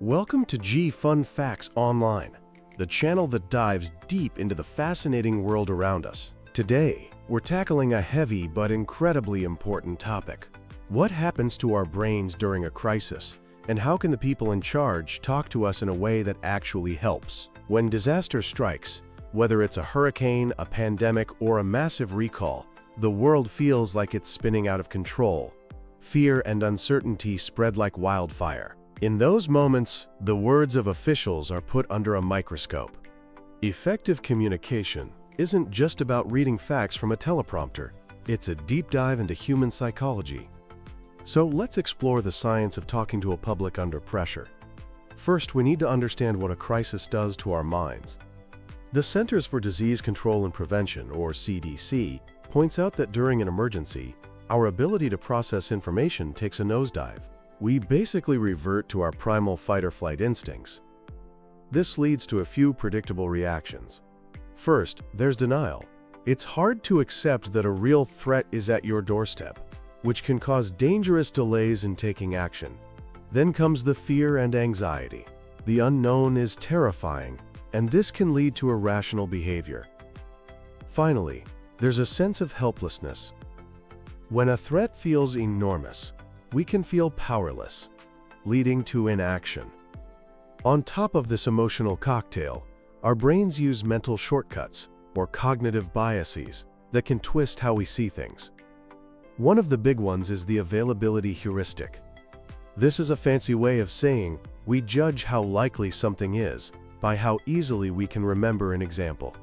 Welcome to G Fun Facts Online, the channel that dives deep into the fascinating world around us. Today, we're tackling a heavy but incredibly important topic. What happens to our brains during a crisis, and how can the people in charge talk to us in a way that actually helps? When disaster strikes, whether it's a hurricane, a pandemic, or a massive recall, the world feels like it's spinning out of control. Fear and uncertainty spread like wildfire. In those moments, the words of officials are put under a microscope. Effective communication isn't just about reading facts from a teleprompter. It's a deep dive into human psychology. So let's explore the science of talking to a public under pressure. First, we need to understand what a crisis does to our minds. The Centers for Disease Control and Prevention, or CDC, points out that during an emergency, our ability to process information takes a nosedive. We basically revert to our primal fight-or-flight instincts. This leads to a few predictable reactions. First, there's denial. It's hard to accept that a real threat is at your doorstep, which can cause dangerous delays in taking action. Then comes the fear and anxiety. The unknown is terrifying, and this can lead to irrational behavior. Finally, there's a sense of helplessness. When a threat feels enormous, we can feel powerless, leading to inaction. On top of this emotional cocktail, our brains use mental shortcuts, or cognitive biases, that can twist how we see things. One of the big ones is the availability heuristic. This is a fancy way of saying we judge how likely something is by how easily we can remember an example.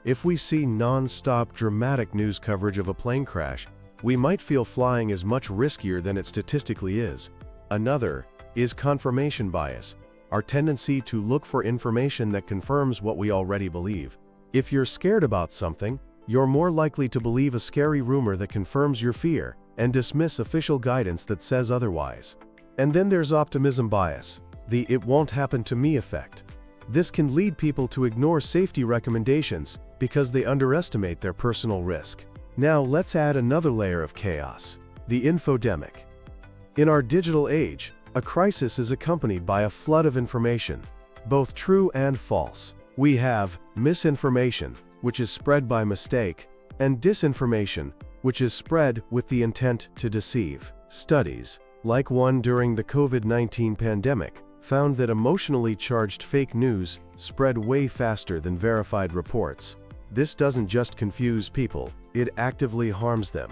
If we see non-stop dramatic news coverage of a plane crash, we might feel flying is much riskier than it statistically is. Another is confirmation bias, our tendency to look for information that confirms what we already believe. If you're scared about something, you're more likely to believe a scary rumor that confirms your fear and dismiss official guidance that says otherwise. And then there's optimism bias, the "it won't happen to me" effect. This can lead people to ignore safety recommendations because they underestimate their personal risk. Now let's add another layer of chaos, the infodemic. In our digital age, a crisis is accompanied by a flood of information, both true and false. We have misinformation, which is spread by mistake, and disinformation, which is spread with the intent to deceive. Studies, like one during the COVID-19 pandemic, found that emotionally charged fake news spread way faster than verified reports. This doesn't just confuse people, it actively harms them.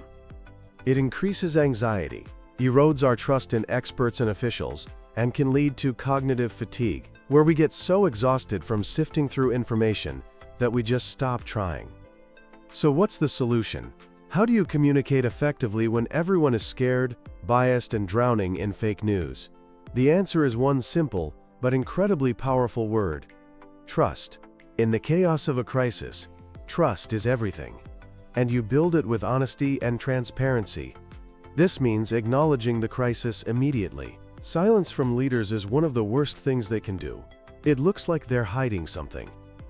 It increases anxiety, erodes our trust in experts and officials, and can lead to cognitive fatigue, where we get so exhausted from sifting through information that we just stop trying. So what's the solution? How do you communicate effectively when everyone is scared, biased, and drowning in fake news? The answer is one simple but incredibly powerful word: trust. In the chaos of a crisis, trust is everything. And you build it with honesty and transparency. This means acknowledging the crisis immediately. Silence from leaders is one of the worst things they can do. It looks like they're hiding something.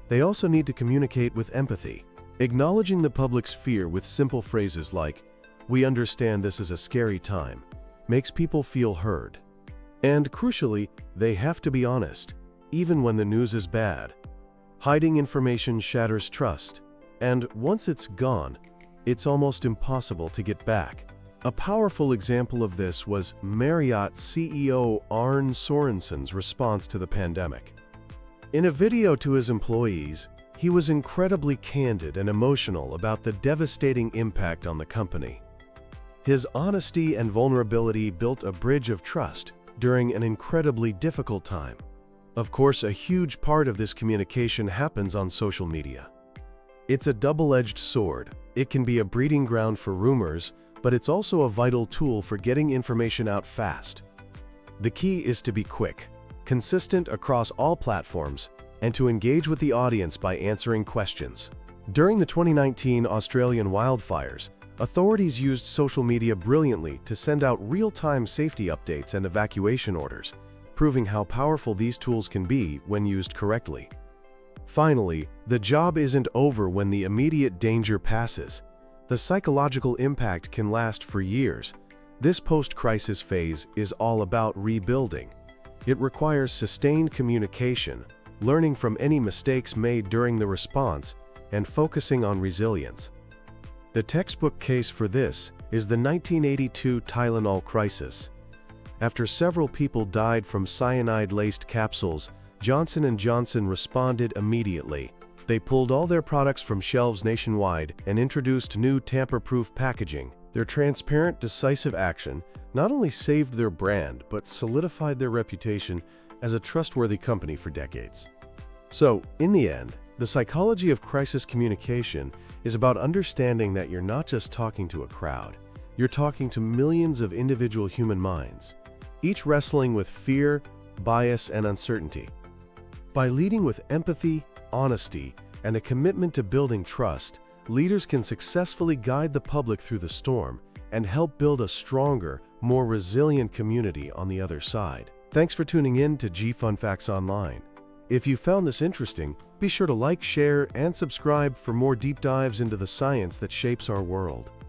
They also need to communicate with empathy, acknowledging the public's fear with simple phrases like, "We understand this is a scary time," makes people feel heard. And crucially, they have to be honest, even when the news is bad. Hiding information shatters trust, and once it's gone, it's almost impossible to get back. A powerful example of this was Marriott CEO Arne Sorensen's response to the pandemic. In a video to his employees, he was incredibly candid and emotional about the devastating impact on the company. His honesty and vulnerability built a bridge of trust during an incredibly difficult time. Of course, a huge part of this communication happens on social media. It's a double-edged sword. It can be a breeding ground for rumors, but it's also a vital tool for getting information out fast. The key is to be quick, consistent across all platforms, and to engage with the audience by answering questions. During the 2019 Australian wildfires, authorities used social media brilliantly to send out real-time safety updates and evacuation orders, proving how powerful these tools can be when used correctly. Finally, the job isn't over when the immediate danger passes. The psychological impact can last for years. This post-crisis phase is all about rebuilding. It requires sustained communication, learning from any mistakes made during the response, and focusing on resilience. The textbook case for this is the 1982 Tylenol crisis. After several people died from cyanide-laced capsules, Johnson & Johnson responded immediately. They pulled all their products from shelves nationwide and introduced new tamper-proof packaging. Their transparent, decisive action not only saved their brand, but solidified their reputation as a trustworthy company for decades. So, in the end, the psychology of crisis communication is about understanding that you're not just talking to a crowd, you're talking to millions of individual human minds, each wrestling with fear, bias, and uncertainty. By leading with empathy, honesty, and a commitment to building trust, leaders can successfully guide the public through the storm and help build a stronger, more resilient community on the other side. Thanks for tuning in to GFunFacts Online. If you found this interesting, be sure to like, share, and subscribe for more deep dives into the science that shapes our world.